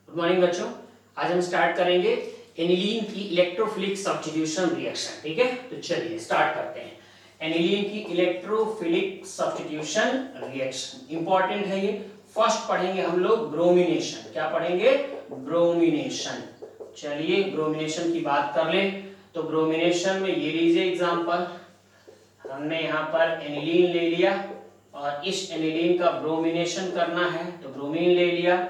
Good morning बच्चों। आज हम स्टार्ट करेंगे एनिलीन की इलेक्ट्रोफिलिक सब्स्टिट्यूशन रिएक्शन। ठीक है, तो चलिए स्टार्ट करते हैं। एनिलीन की इलेक्ट्रोफिलिक सब्स्टिट्यूशन रिएक्शन इंपॉर्टेंट है ये। फर्स्ट पढ़ेंगे हम लोग ब्रोमिनेशन। क्या पढ़ेंगे? ब्रोमिनेशन। चलिए ब्रोमिनेशन की बात कर ले। तो ब्रोमिनेशन में ये लीजिए एग्जांपल, हमने यहाँ पर एनिलीन ले लिया और इस एनिलीन का ब्रोमिनेशन करना है तो ब्रोमीन ले लिया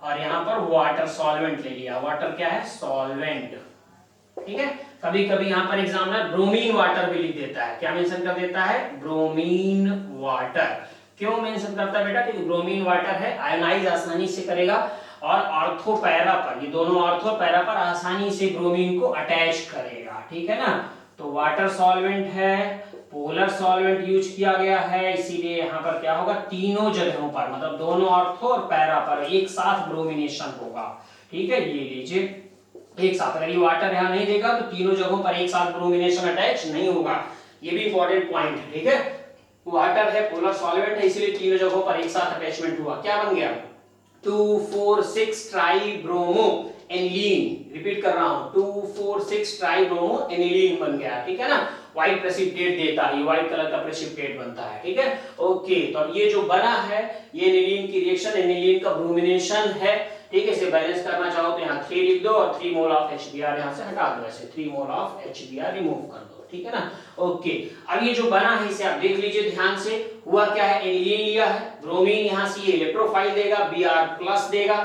और यहाँ पर वाटर सॉल्वेंट ले लिया। वाटर क्या है? सॉल्वेंट। ठीक है, कभी कभी यहाँ पर एग्जामिनर ब्रोमीन वाटर भी लिख देता है। क्या मेंशन कर देता है? Bromine water. क्यों मेंशन करता है बेटा? क्योंकि ब्रोमीन वाटर है, आयोनाइज आसानी से करेगा और ऑर्थो पैरा पर, ये दोनों ऑर्थो पैरा पर आसानी से ब्रोमीन को अटैच करेगा। ठीक है ना, तो वाटर सॉल्वेंट है, पोलर सॉल्वेंट यूज किया गया है, इसीलिए यहाँ पर क्या होगा? तीनों जगहों पर, मतलब दोनों ऑर्थो और पैरा पर एक साथ ब्रोमिनेशन होगा। ठीक है, ये लीजिए एक साथ। अगर ये वाटर यहाँ नहीं देगा तो तीनों जगहों पर एक साथ ब्रोमिनेशन अटैच नहीं होगा। ये भी इंपॉर्टेंट पॉइंट है। ठीक है, वाटर है, पोलर सॉल्वेंट है, इसलिए तीनों जगहों पर एक साथ अटैचमेंट हुआ। क्या बन गया? 2,4,6 ट्राइब्रोमो एनिलीन। रिपीट कर रहा हूं, 2,4,6 ट्राइब्रोमो एनिलीन बन गया। ठीक है ना, व्हाइट प्रेसिपिटेट देता है, ये व्हाइट कलर का प्रेसिपिटेट बनता है। ठीक है, ओके। तो अब ये जो बना है ये एनिलीन की रिएक्शन, एनिलीन का ब्रोमिनेशन है। ठीक है, इसे बैलेंस करना चाहो तो यहाँ 3 लिख दो और 3 मोल ऑफ HBr यहाँ से हटा दो। ऐसे 3 मोल ऑफ HBr रिमूव कर दो। ठीक है ना, ओके। अब ये जो बना है इसे आप देख लीजिए ध्यान से। हुआ क्या है? एनिलीन लिया है, ब्रोमीन यहाँ से ये इलेक्ट्रोफाइल देगा, Br+ देगा,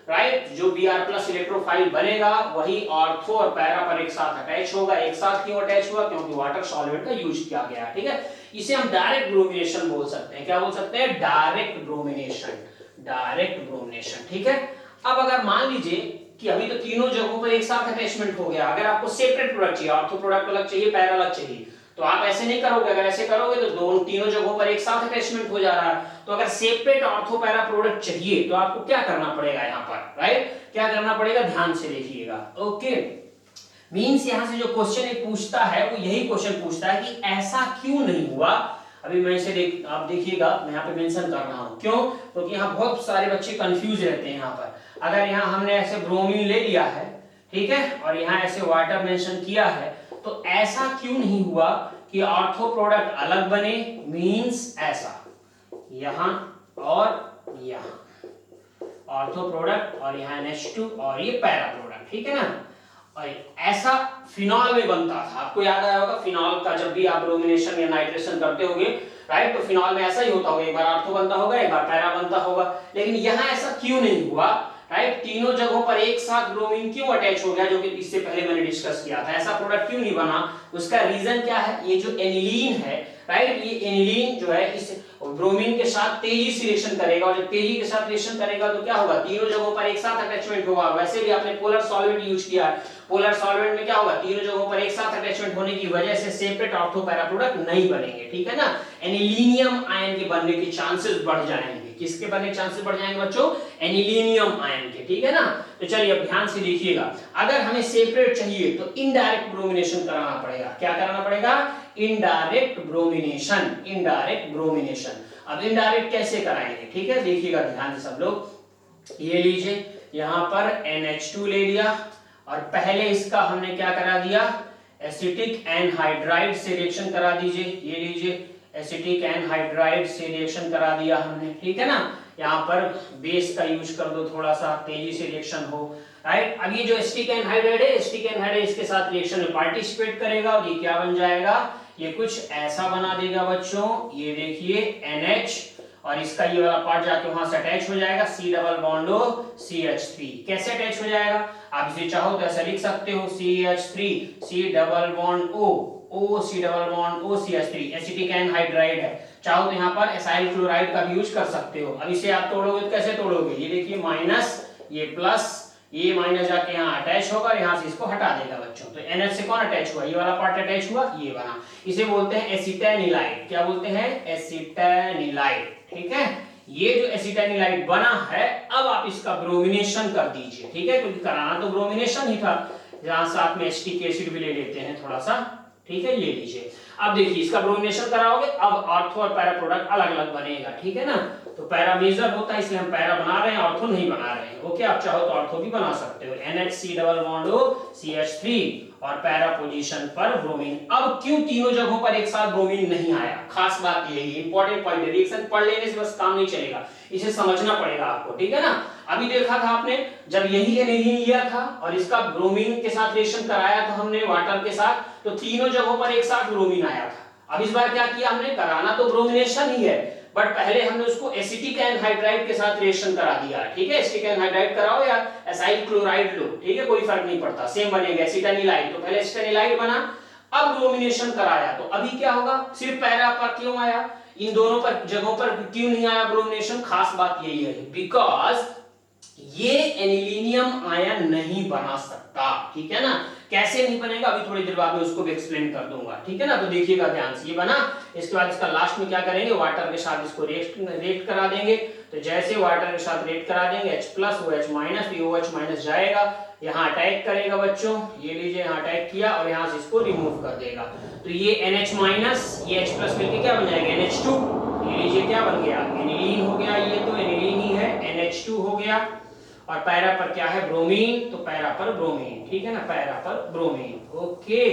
राइट। जो Br+ इलेक्ट्रोफाइल बनेगा वही ऑर्थो और पैरा पर एक साथ अटैच होगा। एक साथ क्यों अटैच हुआ? क्योंकि वाटर सॉल्वेंट का यूज किया गया। ठीक है, इसे हम डायरेक्ट ब्रोमिनेशन बोल सकते हैं। क्या बोल सकते हैं? Direct bromination. Direct bromination. ठीक है, अब अगर मान लीजिए कि अभी तो तीनों जगहों पर एक साथ अटैचमेंट हो गया, अगर आपको सेपरेट प्रोडक्ट चाहिए, ऑर्थो प्रोडक्ट अलग चाहिए, पैरा अलग चाहिए, तो आप ऐसे नहीं करोगे। अगर ऐसे करोगे तो दोनों तीनों जगहों पर एक साथ अटैचमेंट हो जा रहा है। तो अगर सेपरेट ऑर्थो पैरा प्रोडक्ट चाहिए तो आपको क्या करना पड़ेगा यहाँ पर? राइट, क्या करना पड़ेगा? ध्यान से देखिएगा। ओके, मींस यहाँ से जो क्वेश्चन एक पूछता है वो यही क्वेश्चन पूछता है कि ऐसा क्यों नहीं हुआ। अभी मैं इसे आप देखिएगा, मैं यहाँ पे मेंशन कर रहा हूँ। क्यों? क्योंकि यहाँ बहुत सारे बच्चे कंफ्यूज रहते हैं। यहाँ पर अगर यहाँ हमने ऐसे ब्रोमीन ले लिया है, ठीक है, और यहाँ ऐसे वाटर मेंशन किया है, तो ऐसा क्यों नहीं हुआ कि ऑर्थो प्रोडक्ट अलग बने? मींस ऐसा, यहाँ और यहाँ ऑर्थो प्रोडक्ट और यहाँ NH2 और ये पैरा प्रोडक्ट। ठीक है ना, और ऐसा फिनॉल में बनता था। आपको याद आया होगा फिनॉल का, जब भी आप ब्रोमिनेशन या नाइट्रेशन करते होगे, राइट, तो फिनॉल में ऐसा ही होता होगा, एक बार ऑर्थो बनता होगा, एक बार पैरा बनता होगा। लेकिन यहाँ ऐसा क्यों नहीं हुआ? राइट, तीनों जगहों पर एक साथ ब्रोमीन क्यों अटैच हो गया, जो कि इससे पहले मैंने डिस्कस किया था। ऐसा प्रोडक्ट क्यों नहीं बना? उसका रीजन क्या है? ये जो एनिलीन है, राइट, ये एनिलीन जो है इस ब्रोमीन के साथ तेजी से रिएक्शन करेगा, और जब तेजी के साथ रिएक्शन करेगा तो क्या होगा? तीनों जगहों पर एक साथ अटैचमेंट होगा। वैसे भी आपने पोलर सॉल्वेंट यूज किया है, पोलर सॉल्वेंट में क्या होगा? तीनों जगहों पर एक साथ अटैचमेंट होने की वजह से सेपरेट ऑर्थो पैरा प्रोडक्ट नहीं बनेंगे। ठीक है ना, एनिलीनियम आयन के बनने के चांसेस बढ़ जाएंगे। किसके बनने के चांसेस बढ़ जाएंगे बच्चों? एनिलीनियम आयन के। ठीक है ना, तो चलिए अब ध्यान से देखिएगा। अगर हमें सेपरेट चाहिए तो इनडायरेक्ट ब्रोमिनेशन कराना पड़ेगा। क्या कराना पड़ेगा? Indirect bromination. Indirect bromination. अब इनडायरेक्ट कैसे कराएंगे? ठीक है, देखिएगा ध्यान से सब लोग। ये लीजिए, यहाँ पर NH2 ले लिया और पहले इसका हमने क्या करा दिया? एसिटिक एनहाइड्राइड से रिएक्शन करा दीजिए। ये लीजिए, एसिटिक एनहाइड्राइड से रिएक्शन करा दिया हमने। ठीक है ना, यहाँ पर बेस का यूज कर दो, थोड़ा सा तेजी से रिएक्शन हो। राइट, अब ये जो एसिटिक एनहाइड्राइड है, एसिटिक एनहाइड्राइड इसके साथ रिएक्शन में पार्टिसिपेट करेगा और ये क्या बन जाएगा? ये कुछ ऐसा बना देगा बच्चों। ये देखिए NH, और इसका ये वाला पार्ट जाके वहां से अटैच हो जाएगा, C double bond O CH3। कैसे अटैच हो जाएगा? आप इसे चाहो तो ऐसा लिख सकते हो, CH3 C double bond O C double bond O CH3। Acetic anhydride है, चाहो तो यहाँ पर एसाइल क्लोराइड का भी यूज कर सकते हो। अब इसे आप तोड़ोगे तो कैसे तोड़ोगे? ये देखिए माइनस, ये प्लस, ये माइनस जाके यहाँ अटैच होगा और यहाँ से इसको हटा देगा बच्चों। तो NH से कौन अटैच हुआ? ये वाला पार्ट अटैच हुआ, ये बना। इसे बोलते हैं एसिटेनिलाइड। क्या बोलते हैं? एसिटेनिलाइड। ठीक है, ये जो एसिटेनिलाइड बना है, अब आप इसका ब्रोमिनेशन कर दीजिए। ठीक है, क्योंकि कराना तो ब्रोमिनेशन ही था। जहां साथ में एसिटिक एसिड भी ले लेते हैं थोड़ा सा। ठीक है, ये लीजिए। अब देखिए इसका ब्रोमिनेशन कराओगे, अब ऑर्थो और पैरा प्रोडक्ट अलग अलग बनेगा। ठीक है ना, तो पैरा मेजर होता है इसलिए हम पैरा बना रहे हैं, ऑर्थो नहीं बना रहे हैं। ओके, आप चाहो तो ऑर्थो भी बना सकते हो। NHC डबल बॉन्ड CH3 और पैरा पोजीशन पर ब्रोमीन। अब क्यों तीनों जगहों पर एक साथ ब्रोमीन नहीं आया, खास बात यही है, इंपॉर्टेंट पॉइंट है। रिएक्शन पढ़ लेने से बस काम नहीं चलेगा, इसे समझना पड़ेगा आपको, ठीक है ना। अभी देखा था आपने, जब यही एनिलीन लिया था और इसका ब्रोमीन के साथ रिएक्शन कराया था हमने वाटर के साथ, तो तीनों जगहों पर एक साथ ब्रोमीन आया था। अब इस बार क्या किया हमने, कराना तो ब्रोमिनेशन ही है, बट पहले हमने उसको एसिटिक एनहाइड्राइड के साथ रिएक्शन करा दिया, ठीक है। एसिटिक एनहाइड्राइड कराओ या एसाइल क्लोराइड लो, ठीक है, कोई फर्क नहीं पड़ता, सेम बनेगा। एसिटानिलाइड, तो पहले एसिटानिलाइड बना, अब ब्रोमिनेशन कराया, तो अभी क्या होगा, सिर्फ पैरा पर क्यों आया, इन दोनों पर जगहों पर क्यों नहीं आया ब्रोमिनेशन। खास बात यही है, बिकॉज ये एनिलीनियम आयन नहीं बना सकता, ठीक है ना। कैसे नहीं बनेगा अभी थोड़ी देर बाद में उसको भी एक्सप्लेन कर दूंगा, ठीक है ना। तो देखिएगा ध्यान से, ये बना, इसके बाद इसका लास्ट में क्या करेंगे, वाटर के साथ इसको रिएक्ट करा देंगे। तो जैसे वाटर के साथ रिएक्ट करा देंगे H+ वो H-, ये OH- जाएगा, यहाँ अटैक करेगा बच्चों, ये लीजिए यहाँ अटैक किया और यहाँ से इसको रिमूव कर देगा। तो ये NH-, ये H+ मिलके क्या बन जाएगा, NH2। ये लीजिए क्या बन गया, एनिलीन हो गया, ये तो एनिलीन ही है, NH2 हो गया। और पैरा पर क्या है, ब्रोमीन, तो पैरा पर ब्रोमीन, ठीक है ना, पैरा पर ब्रोमीन। ओके,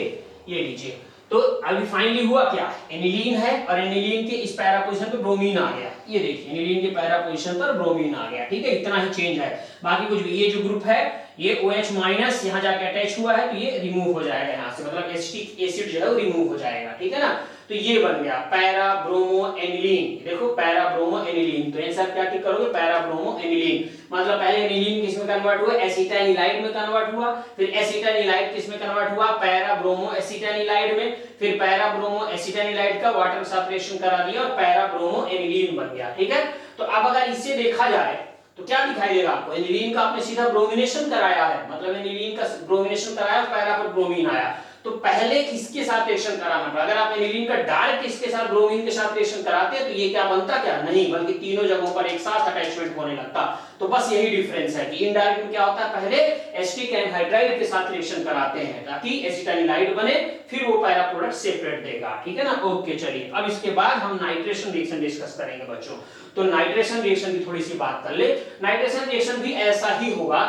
ये लीजिए, तो अभी फाइनली हुआ क्या, एनिलीन है और एनिलीन के इस पैरा पोजीशन पे ब्रोमीन आ गया। ये देखिए एनिलीन के पैरा पोजीशन पर ब्रोमीन आ गया, ठीक है, इतना ही चेंज है, बाकी कुछ भी। ये जो ग्रुप है ये OH- यहाँ जाके अटैच हुआ है, तो ये रिमूव हो जाएगा यहाँ से, मतलब एसिटिक एसिड जो है वो रिमूव हो जाएगा, ठीक है ना। तो ये बन गया पैरा ब्रोमो एनिलीन। देखो पैरा ब्रोमो एनिलीन, तो आंसर क्या टिक करोगे, पैरा ब्रोमो एनिलीन। मतलब पहले एनिलीन किस में कन्वर्ट हुआ, एसिटानिलाइड में कन्वर्ट हुआ, फिर एसिटानिलाइड किस में कन्वर्ट हुआ, पैरा ब्रोमो एसिटानिलाइड में, फिर पैरा ब्रोमो एसिटानिलाइड का वाटर के साथ रिएक्शन करा दिया और पैरा ब्रोमो एनिलीन बन गया, ठीक है। तो अब अगर इससे देखा जाए तो क्या दिखाई देगा आपको, एनिलीन का आपने सीधा ब्रोमिनेशन कराया है, मतलब एनिलीन का ब्रोमिनेशन कराया, पैरा पर ब्रोमीन आया। तो पहले किसके साथ रिएक्शन कराना पड़ा, अगर आप एनिलीन का डायरेक्ट इसके साथ ब्रोमीन के साथ रिएक्शन कराते तो ये क्या बनता, क्या नहीं, बल्कि तीनों जगहों पर एक साथ अटैचमेंट होने लगता। तो बस यही डिफरेंस है कि इनडायरेक्ट में क्या होता है, पहले एसिटिक एनहाइड्राइड के साथ रिएक्शन कराते हैं ताकि एसिटानिलाइड बने, फिर वो पैरा प्रोडक्ट सेपरेट देगा, ठीक है ना। ओके, चलिए अब इसके बाद हम नाइट्रेशन रिएक्शन डिस्कस करेंगे बच्चों। तो नाइट्रेशन रिएक्शन की थोड़ी सी बात कर ले। नाइट्रेशन रिएक्शन भी ऐसा ही होगा,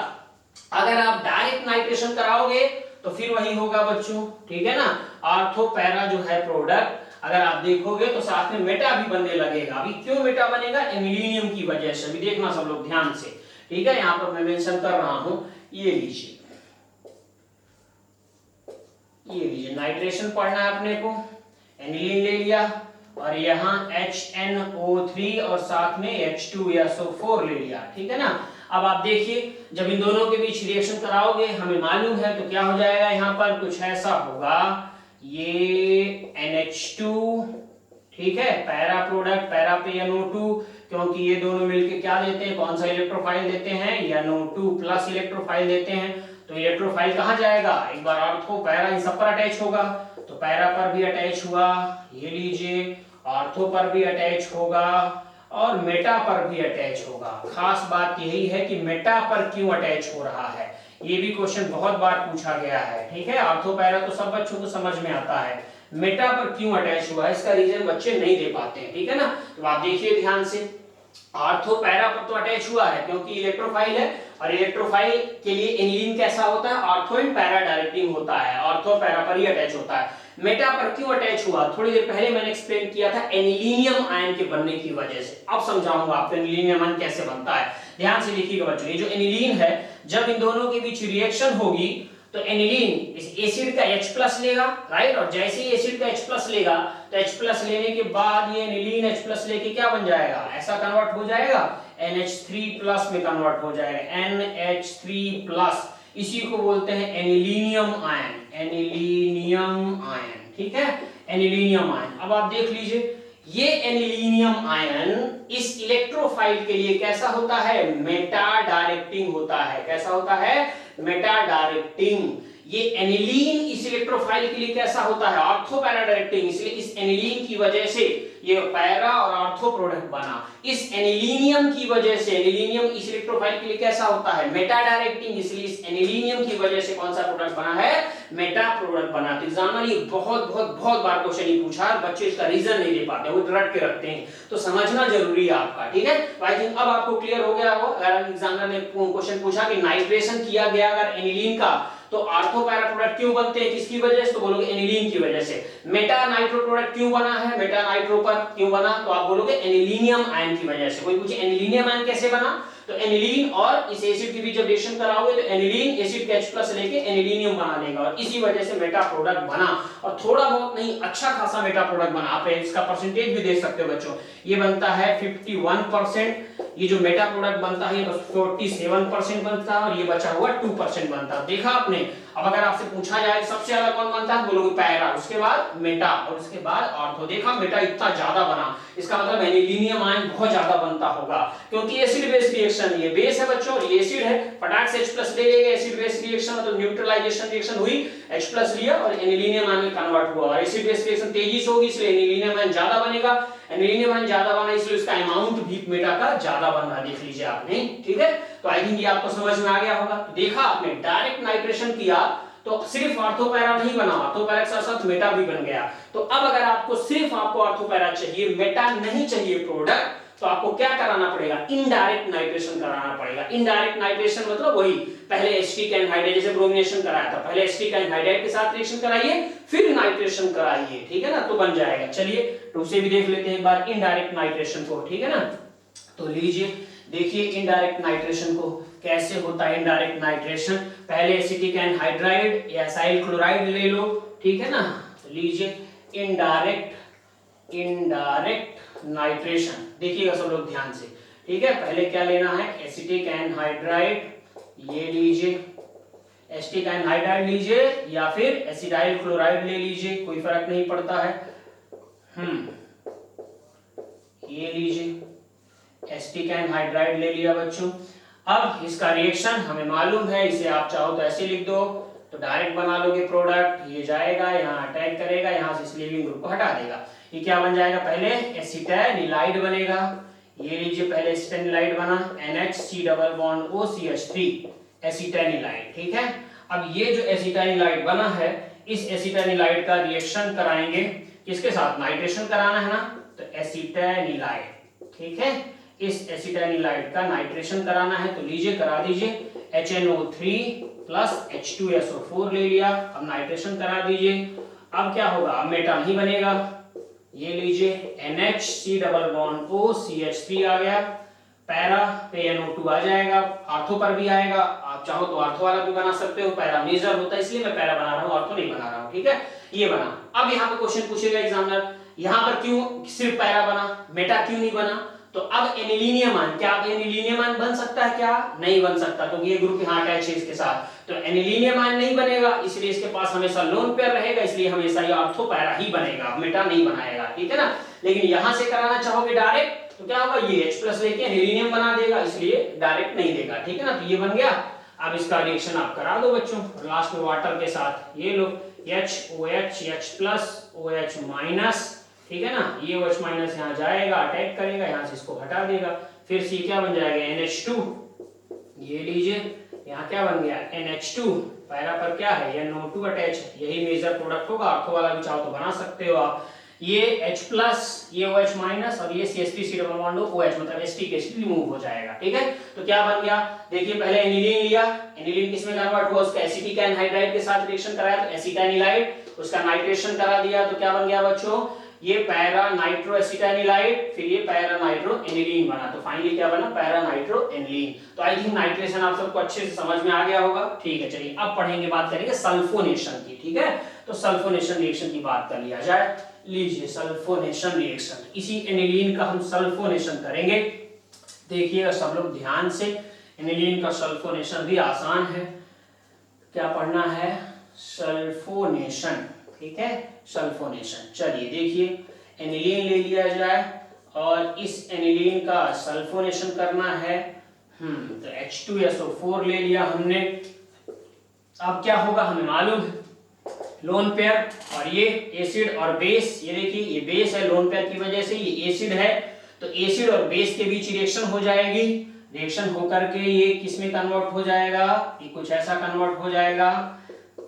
अगर आप डायरेक्ट नाइट्रेशन कराओगे तो फिर वही होगा बच्चों, ठीक है ना। ऑर्थो पैरा जो है प्रोडक्ट अगर आप देखोगे तो साथ में मेटा भी बनने लगेगा। अभी क्यों मेटा बनेगा, एनिलीनियम की वजह से। अभी देखना सब लोग ध्यान से, ठीक है, यहां पर मैं मेंशन कर रहा हूं, ये लीजिए, ये लीजिए नाइट्रेशन पढ़ना है अपने को, एनिलीन ले लिया और यहाँ HNO3 और साथ में H2SO4 ले लिया, ठीक है ना। अब आप देखिए जब इन दोनों के बीच रिएक्शन कराओगे, हमें मालूम है तो क्या हो जाएगा, यहाँ पर कुछ ऐसा होगा, ये NH2, ठीक है, पैरा प्रोडक्ट, पैरा पे NO2, क्योंकि ये दोनों मिलके क्या देते हैं, कौन सा इलेक्ट्रोफाइल देते हैं, NO2+ इलेक्ट्रोफाइल देते हैं। तो इलेक्ट्रोफाइल कहाँ जाएगा, एक बार ऑर्थो पैरा इन सब पर अटैच होगा, तो पैरा पर भी अटैच हुआ, ये लीजिए, ऑर्थो पर भी अटैच होगा और मेटा पर भी अटैच होगा। खास बात यही है कि मेटा पर क्यों अटैच हो रहा है, ये भी क्वेश्चन बहुत बार पूछा गया है, ठीक है। ऑर्थो पैरा तो सब बच्चों को समझ में आता है, मेटा पर क्यों अटैच हुआ है इसका रीजन बच्चे नहीं दे पाते हैं, ठीक है ना। तो आप देखिए ध्यान से, ऑर्थो पैरा पर तो अटैच हुआ है क्योंकि इलेक्ट्रोफाइल है, और इलेक्ट्रोफाइल के लिए एनिलीन कैसा होता है, ऑर्थो एंड पैरा डायरेक्टिंग होता है, ऑर्थो पैरा पर ही अटैच होता है। मेटा पर क्यों अटैच हुआ, थोड़ी देर पहले मैंने एक्सप्लेन किया था, एनिलीनियम आयन के बनने की वजह से। अब समझाऊंगा आपको एनिलीनियम आयन कैसे बनता है, ध्यान से लिखिएगा बच्चों। ये जो एनिलीन है, जब इन दोनों के बीच रिएक्शन होगी तो एनिलीन इस एसिड का H+ लेगा, राइट, और जैसे ही एसिड का H+ लेगा तो H+ लेने के बाद ये एनिलीन H+ लेके क्या बन जाएगा, ऐसा कन्वर्ट हो जाएगा, NH3+ में कन्वर्ट हो जाएगा, NH3+, इसी को बोलते हैं एनिलीनियम आयन, एनिलीनियम आयन, ठीक है, एनिलीनियम आयन। अब आप देख लीजिए, ये एनिलीनियम आयन इस इलेक्ट्रोफाइल के लिए कैसा होता है, मेटा डायरेक्टिंग होता है, कैसा होता है, मेटा डायरेक्टिंग। ये एनिलीन इस इलेक्ट्रोफाइल के लिए कैसा होता है, ऑर्थो पैरा डायरेक्टिंग, इसलिए इस एनिलीन की वजह से ये पैरा और ऑर्थो प्रोडक्ट बना। इस एनिलीनियम की वजह से, एनिलीनियम इस इलेक्ट्रोफाइल के लिए कैसा होता है, मेटा डायरेक्टिंग, इसलिए इस एनिलीनियम की वजह से कौन सा प्रोडक्ट बना है, मेटा प्रोडक्ट बना। तो एग्जाम में ये बहुत बार क्वेश्चन ही पूछा, बच्चे इसका रीजन नहीं दे पाते, वो रट के रखते हैं, तो समझना जरूरी है आपका, ठीक है। आई थिंक अब आपको क्लियर हो गया होगा। अगर एग्जामिनर ने क्वेश्चन पूछा कि नाइट्रेशन किया गया अगर एनिलीन का, तो ऑर्थो पैरा प्रोडक्ट क्यों बनते हैं, किसकी वजह से, तो बोलोगे एनिलीन की वजह से। मेटा नाइट्रो प्रोडक्ट क्यों बना है, मेटा नाइट्रो पर क्यों बना, तो आप बोलोगे एनिलीनियम आयन की वजह से। कोई पूछे एनिलीनियम आयन कैसे बना, तो एनिलीन और इस एसिड की भी जब रिएक्शन कराओगे तो एनिलीन एसिड के H+ लेके एनिलीनियम बना लेगा, और इसी वजह से मेटा प्रोडक्ट बना। और थोड़ा बहुत नहीं, अच्छा खासा मेटा प्रोडक्ट बना। आप इसका परसेंटेज भी देख सकते हो बच्चों, ये बनता है 51%, ये जो मेटा प्रोडक्ट बनता है ये 47% बनता है, और ये बचा हुआ 2% बनता है। देखा आपने। अब अगर आपसे पूछा जाए सबसे ज्यादा कौन बनता है, बोलोगे पैरा, उसके बाद मेटा, और उसके बाद ऑर्थो। देखा मेटा इतना ज्यादा बना, इसका मतलब एनिलीनियम आयन बहुत ज्यादा बनता होगा, क्योंकि एसिड बेस रिएक्शन, ये बेस है बच्चों और ये एसिड है, फटाक से H+ ले लेगा, एसिड बेस रिएक्शन मतलब न्यूट्रलाइजेशन रिएक्शन हुई, H+ लिया और एनिलीनियम आयन में कन्वर्ट हुआ, और एसिड बेस रिएक्शन तेजी से होगी, इसलिए एनिलीनियम आयन ज्यादा बनेगा। एनिलीनियम आयन ज्यादा बना इसलिए उसका अमाउंट भी मेटा का ज्यादा बन रहा, देख लीजिए आपने, ठीक है। तो आई थिंक ये आपको समझ में आ गया होगा। तो देखा आपने, डायरेक्ट नाइट्रेशन किया तो सिर्फ ऑर्थो पैरा नहीं बना, ऑर्थो पैरा के साथ साथ मेटा भी बन गया। तो अब अगर आपको सिर्फ ऑर्थो पैरा चाहिए, मेटा नहीं चाहिए प्रोडक्ट, तो आपको क्या कराना पड़ेगा, इनडायरेक्ट नाइट्रेशन कराना पड़ेगा। इनडायरेक्ट नाइट्रेशन मतलब वही, पहले एसिटिक एनहाइड्राइड जैसे ब्रोमिनेशन कराया था, पहले एसिटिक एनहाइड्राइड के साथ रिएक्शन कराइए, फिर नाइट्रेशन कराइए, ठीक है ना, तो बन जाएगा। चलिए तो उसे भी देख लेते हैं एक बार, इनडायरेक्ट नाइट्रेशन को, ठीक है ना। तो लीजिए देखिए इनडायरेक्ट नाइट्रेशन को कैसे होता है। इनडायरेक्ट नाइट्रेशन, पहले एसिटिक एनहाइड्राइड या एसाइल क्लोराइड ले लो, ठीक है ना। लीजिए इनडायरेक्ट नाइट्रेशन, देखिएगा सब लोग ध्यान से, ठीक है। पहले क्या लेना है, एसिटिक एनहाइड्राइड, ये लीजिए एसिटिक एनहाइड्राइड लीजिए, या फिर एसिडाइल क्लोराइड ले लीजिए, कोई फर्क नहीं पड़ता है। ये लीजिए एसिटिक एनहाइड्राइड ले लिया बच्चों। अब इसका रिएक्शन हमें मालूम है, इसे आप चाहो तो ऐसे लिख दो, तो डायरेक्ट बना लोगे प्रोडक्ट, ये जाएगा यहाँ अटैक करेगा, यहाँ से इस लीविंग ग्रुप को हटा देगा। ये क्या बन जाएगा, पहले एसिटाइनिलाइड बनेगा, ये लीजिए पहले एसिटाइनिलाइड बना, NH3 एसिटाइनिलाइड, ठीक है। अब ये जो एसिटाइनिलाइड बना है, इस एसिटाइनिलाइड का रिएक्शन कराएंगे किसके साथ, नाइट्रेशन कराना है ना, तो एसिटाइनिलाइड, ठीक है। इस एसिटाइनिलाइड का नाइट्रेशन कराना है, तो लीजिए करा दीजिए, HNO3 प्लस H2SO4 ले लिया, अब नाइट्रेशन करा दीजिए। अब क्या होगा, अब मेटा नहीं बनेगा, ये लीजिए NHCOCH3 आ गया, पैरा पे NO2 आ जाएगा, ऑर्थो पर भी आएगा, आप चाहो तो ऑर्थो वाला भी बना सकते हो, पैरा मेजर होता है इसलिए मैं पैरा बना रहा हूं, ऑर्थो नहीं बना रहा हूं, ठीक है। ये बना। अब यहाँ पे क्वेश्चन पूछेगा एग्जामिनर, यहाँ पर क्यों सिर्फ पैरा बना, मेटा क्यों नहीं बना, तो अब एनिलीनियम आयन, क्या अब एनिलीनियम आयन बन सकता है, क्या नहीं बन सकता, क्योंकि ये ग्रुप यहाँ अटैच है इसके साथ, तो एनिलीनियम आयन नहीं बनेगा, इसलिए इसके पास हमेशा लोन पेयर रहेगा, इसलिए हमेशा ये ऑर्थो पैरा ही बनेगा, मेटा नहीं बनाएगा, ठीक है ना। लेकिन यहां से कराना चाहोगे डायरेक्ट, तो क्या होगा, ये H+ लेके एनिलीनियम बना देगा, इसलिए डायरेक्ट नहीं देगा, ठीक है ना। तो ये बन गया। अब इसका रिएक्शन आप करा दो बच्चों, लास्ट में वाटर के साथ, ये लो HOH H+ OH-, ठीक है ना, ये OH- यहाँ जाएगा, अटैक करेगा, यहाँ से इसको हटा देगा, फिर से क्या बन जाएगा, NH2, ये लीजिए यहाँ क्या बन गया, NH2, पैरा पर क्या है, ये NO2 अटैच है, यही मेजर प्रोडक्ट होगा, ऑर्थो वाला भी चाहो तो बना सकते हो आप। ये H+, ये OH- और ये CH3COOH, मतलब St के St रिमूव हो जाएगा, ठीक है। तो क्या बन गया, देखिए पहले एनिलीन लिया, एनिलीन किसमें कन्वर्ट हुआ, उसका एसिटिक एनहाइड्राइड के साथ रिएक्शन कराया, तो एसिटाइनिलाइड, उसका नाइट्रेशन करा दिया, तो क्या बन गया बच्चों, ये पैरा नाइट्रो एसिटाइनिलाइड, फिर ये पैरा नाइट्रो एनिलीन बना, तो फाइनली क्या बना, पैरा नाइट्रो एनिलीन। तो आई थिंक नाइट्रेशन आप सबको अच्छे से समझ में आ गया होगा, ठीक है। चलिए अब पढ़ेंगे, बात करेंगे सल्फोनेशन की, ठीक है। तो सल्फोनेशन रिएक्शन की बात कर लिया जाए, लीजिए सल्फोनेशन रिएक्शन, इसी एनिलीन का हम सल्फोनेशन करेंगे, देखिएगा सब लोग ध्यान से। एनिलीन का सल्फोनेशन भी आसान है, क्या पढ़ना है, सल्फोनेशन, ठीक है, सल्फोनेशन। चलिए देखिए एनिलीन ले लिया जाए और इस एनिलीन का सल्फोनेशन करना है, तो H2SO4 ले लिया हमने। अब क्या होगा हमें मालूम है, लोन पेयर और ये एसिड और बेस, ये देखिए ये बेस है लोन पेयर की वजह से, ये एसिड है, तो एसिड और बेस के बीच रिएक्शन हो जाएगी, रिएक्शन होकर के ये किस में कन्वर्ट हो जाएगा, ये कुछ ऐसा कन्वर्ट हो जाएगा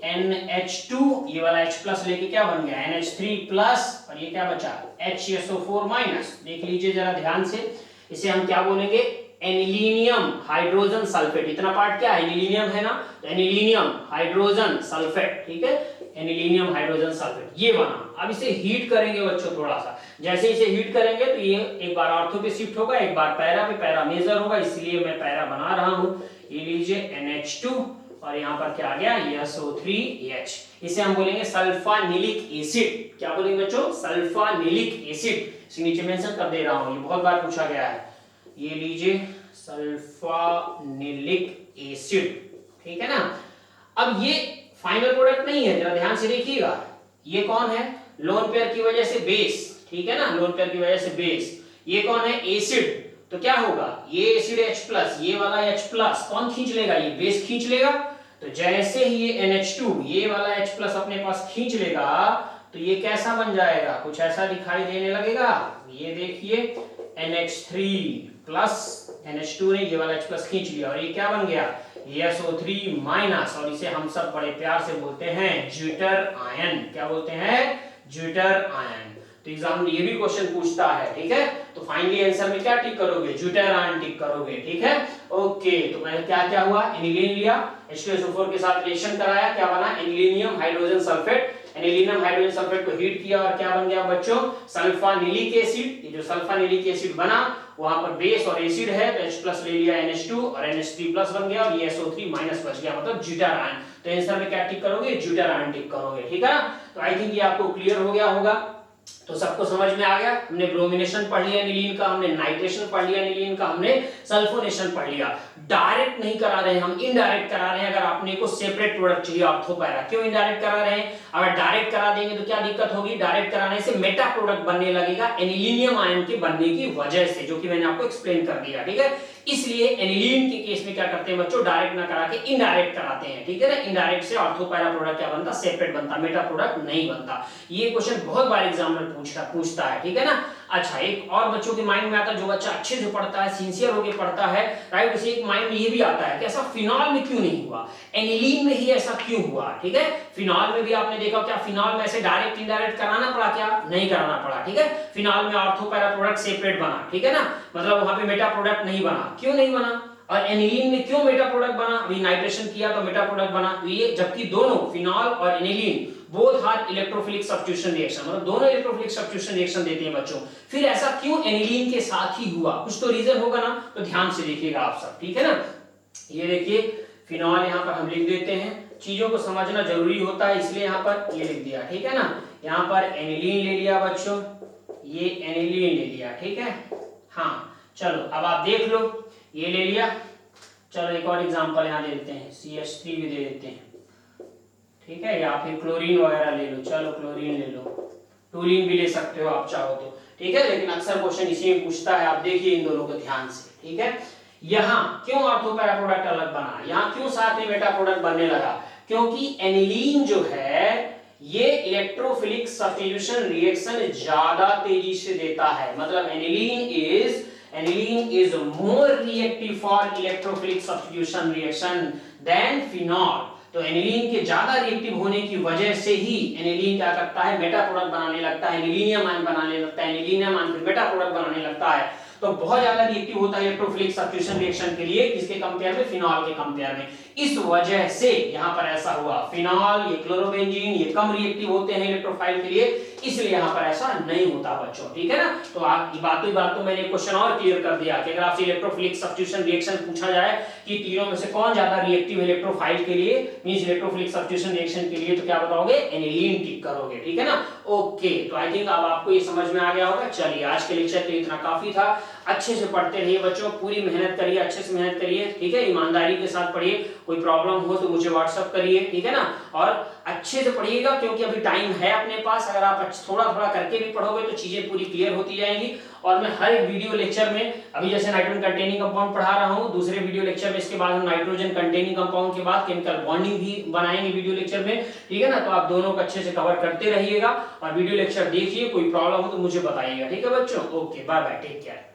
NH2, ये वाला H प्लस लेके क्या बन गया NH3 प्लस, और ये क्या बचा HSO4 माइनस। देख लीजिए जरा ध्यान से, इसे हम क्या बोलेंगे एनिलीनियम हाइड्रोजन सल्फेट। इतना पार्ट क्या है एनिलीनियम है ना, तो एनिलीनियम हाइड्रोजन सल्फेट, ठीक है, एनिलीनियम हाइड्रोजन सल्फेट ये बना। अब इसे हीट करेंगे बच्चों थोड़ा सा, जैसे इसे हीट करेंगे तो ये एक बार ऑर्थो पे शिफ्ट होगा, एक बार पैरा पे, पैरा मेजर होगा, इसलिए मैं पैरा बना रहा हूं। ये लीजिए NH2 और यहाँ पर क्या आ गया SO3H, इसे हम बोलेंगे सल्फानिलिक एसिड। क्या बोलेंगे बच्चों सल्फानिलिक एसिड, इसे नीचे मेंशन कर दे रहा हूं, ये बहुत बार पूछा गया है। ये लीजिए सल्फानिलिक एसिड, ठीक है ना। अब ये फाइनल प्रोडक्ट नहीं है, जरा ध्यान से देखिएगा, ये कौन है लोन पेयर की वजह से बेस, ठीक है ना, लोन पेयर की वजह से बेस, ये कौन है एसिड, तो क्या होगा ये एसिड H प्लस, ये वाला H प्लस कौन खींच लेगा, ये बेस खींच लेगा। तो जैसे ही ये NH2 ये वाला H प्लस अपने पास खींच लेगा तो ये कैसा बन जाएगा, कुछ ऐसा दिखाई देने लगेगा। ये देखिए NH3 प्लस, NH2 ने ये वाला H प्लस खींच लिया और ये क्या बन गया SO3 माइनस, और इसे हम सब बड़े प्यार से बोलते हैं ज्यूटर आयन। क्या बोलते हैं ज्यूटर आयन। तो एग्जाम में ये भी क्वेश्चन पूछता है, ठीक है, तो फाइनली आंसर में क्या टिक करोगे ज्यूटर आयन टिक करोगे, ठीक है। ओके, तो मैंने क्या क्या हुआ एनिलीन लिया, H2SO4 के साथ रिएक्शन कराया, क्या बना anilinium hydrogen sulphate, anilinium hydrogen sulphate को हीट किया और क्या बन गया बच्चों सल्फानिलिक एसिड। ये जो सल्फानिलिक एसिड बना वहां पर बेस और एसिड है तो H प्लस ले लिया NH2 और NH3 प्लस बन गया और ये SO3 माइनस बच गया, मतलब ज्यूटर आयन। तो आंसर में क्या टिक करोगे ज्यूटर आयन टिक करोगे, ठीक है। तो आई थिंक ये आपको क्लियर हो गया होगा, तो सबको समझ में आ गया। हमने ब्रोमिनेशन पढ़ लिया एनिलीन का, हमने नाइट्रेशन पढ़ लिया एनिलीन का, हमने सल्फोनेशन पढ़ लिया। डायरेक्ट नहीं करा रहे हम, इनडायरेक्ट करा रहे हैं। अगर आपने को सेपरेट प्रोडक्ट चाहिए ऑर्थो पैरा, क्यों इनडायरेक्ट करा रहे हैं, अगर डायरेक्ट करा देंगे तो क्या दिक्कत होगी, डायरेक्ट कराने से मेटा प्रोडक्ट बनने लगेगा एनिलीनियम आयन के बनने की वजह से, जो कि मैंने आपको एक्सप्लेन कर दिया, ठीक है। इसलिए एनिलीन के केस में क्या करते हैं बच्चों डायरेक्ट ना करा के इनडायरेक्ट कराते हैं, ठीक है ना। इनडायरेक्ट से ऑर्थो पैरा प्रोडक्ट क्या बनता सेपरेट बनता, मेटा प्रोडक्ट नहीं बनता। ये क्वेश्चन बहुत बार एग्जाम में पूछता है, ठीक है ना। अच्छा, एक और बच्चों के माइंड में आता है, जो बच्चा अच्छे से पढ़ता है सिंसियर होकर पढ़ता है, राइट, उसे एक माइंड में ये भी आता है कि ऐसा फिनॉल में क्यों नहीं हुआ, एनिलीन में ही ऐसा क्यों हुआ, ठीक है। फिनॉल में भी आपने देखा क्या फिनॉल में ऐसे डायरेक्ट इनडायरेक्ट कराना पड़ा, क्या नहीं कराना पड़ा, ठीक है। फिनॉल में ऑर्थो पैरा प्रोडक्ट सेपरेट बना, ठीक है ना, मतलब वहां पे मेटा प्रोडक्ट नहीं बना, क्यों नहीं बना। और एनिलीन में क्यों मेटा प्रोडक्ट बना, अभी नाइट्रेशन किया तो मेटा प्रोडक्ट बना, तो ये जबकि दोनों फिनॉल और aniline both are electrophilic substitution reaction, मतलब दोनों इलेक्ट्रोफिलिक सब्स्टिट्यूशन रिएक्शन देते हैं बच्चों। फिर ऐसा क्यों एनिलीन के साथ ही हुआ, कुछ तो रीजन होगा ना, तो ध्यान से देखिएगा आप सब, ठीक है ना। ये देखिए फिनॉल यहाँ पर हम लिख देते हैं, चीजों को समझना जरूरी होता है इसलिए यहाँ पर ये लिख दिया, ठीक है ना। यहाँ पर एनिलीन ले लिया बच्चों, ये एनिलीन ले लिया, ठीक है। हाँ चलो अब आप देख लो, ये ले लिया। चलो एक और एग्जांपल यहाँ दे देते हैं, CH3 भी दे देते हैं, ठीक है, या फिर क्लोरीन वगैरह ले लो, चलो क्लोरीन ले लो, टूलिन भी ले सकते हो आप चाहो तो, ठीक है। लेकिन अक्सर क्वेश्चन इसी में पूछता है, आप देखिए इन दोनों को ध्यान से, ठीक है। यहाँ क्यों ऑर्थो पैरा प्रोडक्ट अलग बना, यहाँ क्यों साथ में मेटा प्रोडक्ट बनने लगा, क्योंकि एनिलीन जो है ये इलेक्ट्रोफिलिक सब्स्टिट्यूशन रिएक्शन ज्यादा तेजी से देता है, मतलब aniline is more reactive for electrophilic substitution reaction than phenol। तो एनिलीन के ज्यादा रिएक्टिव होने की वजह से ही एनिलीन क्या करता है मेटा प्रोडक्ट बनाने लगता है, एनिलीनियम आयन बनाने लगता है, एनिलीनियम आयन फिर मेटा प्रोडक्ट बनाने लगता है। तो बहुत ज्यादा रिएक्टिव होता है इलेक्ट्रोफिलिक सब्स्टिट्यूशन रिएक्शन के लिए, किसके कंपेयर में फिनॉल के कंपेयर में। इस वजह से यहाँ पर ऐसा हुआ, फिनॉल ये क्लोरोबेंजीन ये कम रिएक्टिव होते हैं इलेक्ट्रोफाइल के लिए, इसलिए यहाँ पर ऐसा नहीं होता बच्चों, ठीक है ना। तो आप बात तो मैंने क्वेश्चन और क्लियर कर दिया कि अगर आपसे इलेक्ट्रोफिलिक सब्स्टिट्यूशन रिएक्शन पूछा जाए कि तीनों में से कौन ज्यादा रिएक्टिव इलेक्ट्रोफाइल के लिए, मींस इलेक्ट्रोफिलिक सब्स्टिट्यूशन रिएक्शन के लिए, तो क्या बताओगे एनिलीन टिक करोगे, ठीक है ना। ओके, तो आई थिंक अब आपको ये समझ में आ गया होगा। चलिए आज के लेक्चर के लिए इतना काफी था, अच्छे से पढ़ते रहिए बच्चों, पूरी मेहनत करिए, अच्छे से मेहनत करिए, ठीक है, ईमानदारी के साथ पढ़िए। कोई प्रॉब्लम हो तो मुझे व्हाट्सएप करिए, ठीक है ना। और अच्छे से पढ़िएगा, क्योंकि अभी टाइम है अपने पास। अगर आप थोड़ा थोड़ा करके भी पढ़ोगे तो चीजें पूरी क्लियर होती जाएंगी। और मैं हर एक वीडियो लेक्चर में, अभी जैसे नाइट्रोजन कंटेनिंग कंपाउंड पढ़ा रहा हूँ, दूसरे वीडियो लेक्चर में इसके बाद हम नाइट्रोजन कंटेनिंग कंपाउंड के बाद केमिकल बॉन्डिंग भी बनाएंगे वीडियो लेक्चर में, ठीक है ना। तो आप दोनों को अच्छे से कवर करते रहिएगा और वीडियो लेक्चर देखिए। कोई प्रॉब्लम हो तो मुझे बताइएगा, ठीक है बच्चों। Okay, bye bye, take care.